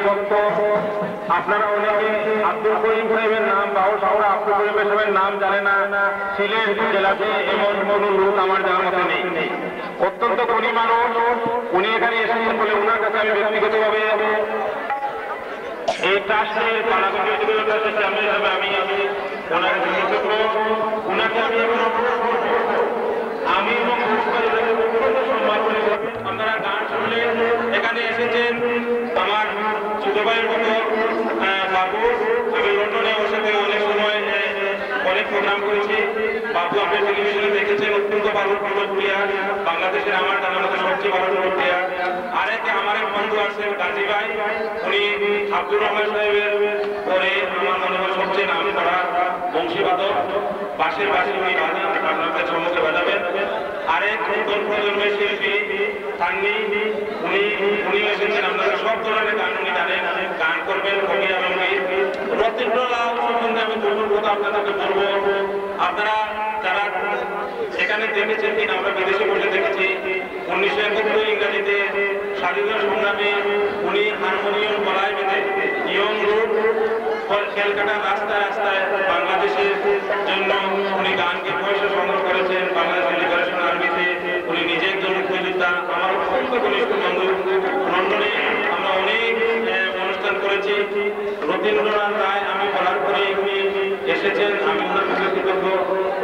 তথ্য আপনারা অনেকে আব্দুল করিম সাহেবের নাম, বাউল সাহরা আব্দুল করিম সাহেবের নাম জানে না। সিলেট জেলাতে এমন কোন লোক আমার জানার মতো নেই। অত্যন্ত ধনী মানুষ, উনি এখানে এসেছেন বলে ওনার কাছে আমি ব্যক্তিগতভাবে এই ট্রাস্টের পাড়াগঞ্জ আমি ওনাকে আমি সম্মান করে আপনারা গান শুনলে এখানে এসেছেন আমার ছোট ভাইয়ের মতো বাবু। আমি লন্ডনে ওর সাথে অনেক সময় অনেক প্রোগ্রাম করেছি। বাবু আপনি টেলিভিশনে দেখেছেন, অত্যন্ত ভালো ফুটবল প্লেয়ার, বাংলাদেশের আমার জানার মধ্যে সবচেয়ে ভালো ফুটবল প্লেয়ার। আরেক আমার এক বন্ধু আছেন গাজী ভাই, উনি আব্দুর রহমান সাহেবের পরে আমার মনে হয় সবচেয়ে নাম করা বংশীবাদক, বাঁশের বাঁশি উনি বাজান, আপনাদের সম্মুখে বাজাবেন। আরেক নতুন প্রজন্মের শিল্পী থাননি, উনি এসেছেন। আপনারা সব ধরনের গান উনি জানেন, গান করবেন। কবি আলমগীর, রতীন্দ্রলাল সম্বন্ধে আমি দুটো কথা আপনাদেরকে বলবো। আপনারা যারা সেখানে দেখেছেন কিনা, আমরা বিদেশে বসে দেখেছি 1971 ইংরাজিতে স্বাধীনতা সংগ্রামে উনি হারমোনিয়াম গলায় বেঁধে ইয়ং রোড ক্যালকাটা রাস্তায় রাস্তায় বাংলাদেশের জন্য উনি গানকে পয়সা সংগ্রহ করেছেন। বাংলাদেশ লিবারেশন আর্মিতে উনি নিজে একজন মুক্তিযোদ্ধা। আমার অত্যন্ত ঘনিষ্ঠ বন্ধু। লন্ডনে আমরা অনেক অনুষ্ঠান করেছি। রতীন্দ্রনাথ রায় আমি বলার পরে উনি এসেছেন, আমি ওনার কাছে কৃতজ্ঞ।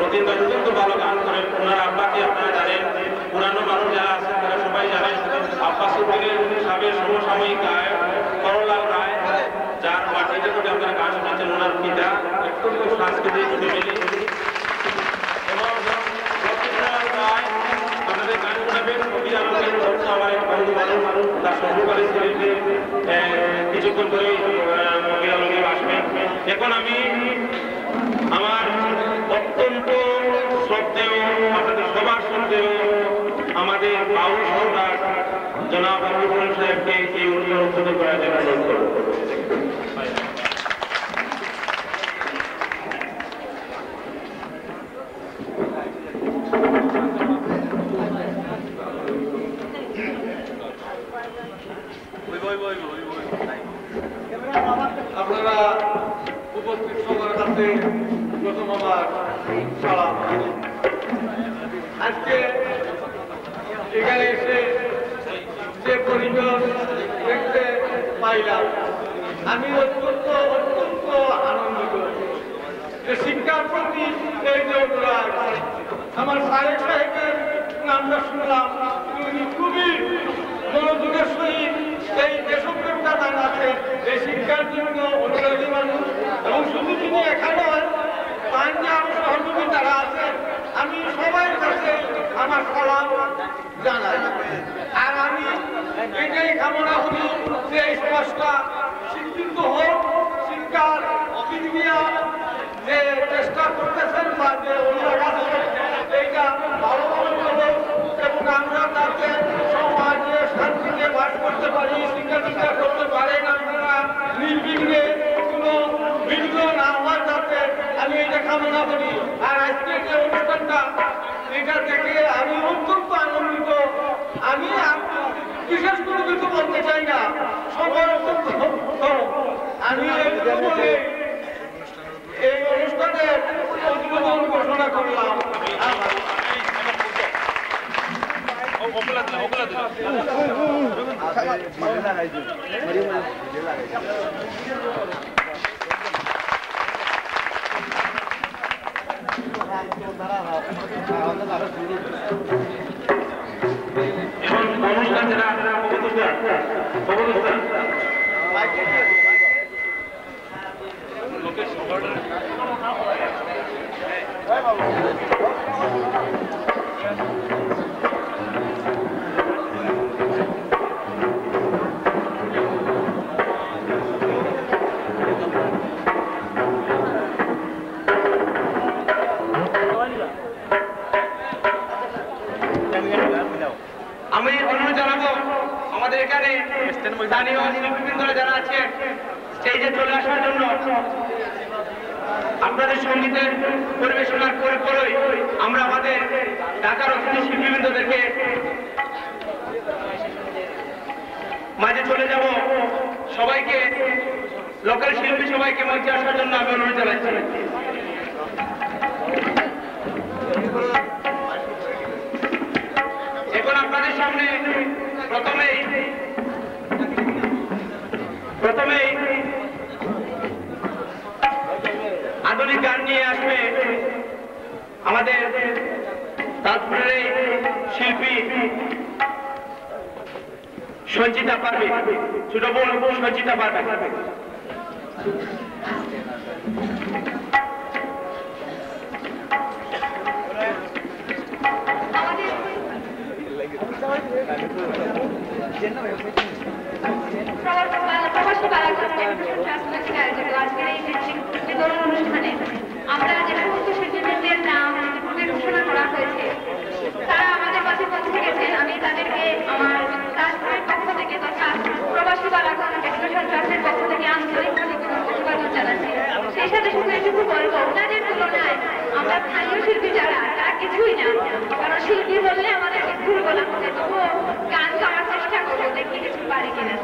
রতীন্দ্র অত্যন্ত ভালো গান করেন। ওনার আব্বাকে আপনারা জানেন, পুরানো মানুষ যারা আছেন তারা সবাই জানেন। আব্বাস উদ্দিনের সাবেক সমসাময়িক গায়ক করলাল রায়, যার মাটিতে করে আপনারা গান শুনেছেন, ওনার পিতা অত্যন্ত সাংস্কৃতিক ফ্যামিলি। এবং রতীন্দ্রনাথ রায় আমাদের গান শোনাবেন। কবি আলমগীর আমার এক বন্ধু মানুষ, তার শ্বশুরবাড়ি সিলেটে কিছুক্ষণ ধরেই কবি আলমগীর আসবেন। এখন আমি আমার অত্যন্ত শ্রদ্ধেয়, আপনাদের সবার শ্রদ্ধেয় আমাদের বাউল সম্রাট জনাব আব্দুল করিম সাহেবকে এই অনুষ্ঠান উদ্বোধন করার জন্য অনুরোধ করব। আপনারা উপস্থিত সবার কাছে প্রথম আমার সালাম। আজকে এখানে এসে যে পরিবেশ দেখতে পাইলাম, আমি অত্যন্ত আনন্দিত। যে শিক্ষার প্রতি এই যে অনুরাগ, আমার সাহেব সাহেবের নামটা শুনলাম, উনি খুবই মনোযোগের সহিত এই দেশপ্রেমটা দান আছে, এই শিক্ষার জন্য অনুরাগী মানুষ। এবং শুধু তিনি এখানে তার যে আরো সহযোগী তারা আছে, আমি সবাই কাছে আমার সালাম জানাই। আর আমি এটাই কামনা করি যে এই সমাজটা শিক্ষিত হোক, শিক্ষার অভিজ্ঞা যে চেষ্টা করতেছেন বা যে অনুরাগ আছে এইটা ভালোভাবে হবে এবং আমরা তাতে সমাজে শান্তিতে বাস করতে পারি, শিক্ষা দীক্ষা করতে পারেন, আপনারা নির্বিঘ্নে কোনো বিঘ্ন না হওয়ার যাতে আমি এটা কামনা করি। আর আজকের যে অনুষ্ঠানটা, এটা থেকে আমি অত্যন্ত আনন্দিত। আমি বিশেষ করে কিছু বলতে চাই না, সবার অত্যন্ত আমি বলে এই অনুষ্ঠানের উদ্বোধন ঘোষণা করলাম। অনুষ্ঠান যারা আমি অনুরোধ জানাবো আমাদের এখানে স্থানীয় শিল্পীবৃন্দরা যারা আছেন স্টেজে চলে আসার জন্য। আপনাদের সঙ্গীতের পরিবেশনার পরেই আমরা আমাদের ঢাকার অতিথি শিল্পীবৃন্দদেরকে মাঝে চলে যাব, সবাইকে লোকাল শিল্পী সবাইকে মঞ্চে আসার জন্য আমি অনুরোধ জানাচ্ছি। এখন আপনাদের সামনে প্রথমেই আধুনিক গান নিয়ে আসবে আমাদের তাজপুরের শিল্পী সঞ্চিতা পারবে, ছোট বোন সঞ্চিতা পারবে। প্রবাসী বালাগঞ্জ আজকের এই বিতরণ অনুষ্ঠানে আমরা যে সমস্ত শিল্পীদের নাম ইতিপূর্বে ঘোষণা করা হয়েছে তারা আমাদের কাছে পৌঁছে গেছেন। আমি তাদেরকে আমার তাজপুরের পক্ষ থেকে তথা প্রবাসী বালাগঞ্জ এক্সপ্রেশন ট্রাস্টের পক্ষ থেকে আন্তরিক অভিবাদন জানাচ্ছি। সেই সাথে শুধু এটুকু বলবো, ওনাদের তুলনায় আমরা স্থানীয় শিল্পী যারা তারা কিছুই না, কারণ শিল্পী বললে আমাদের ভুল বলা হবে, তবুও গান গাওয়ার চেষ্টা করবো, দেখি কিছু পারি কিনা।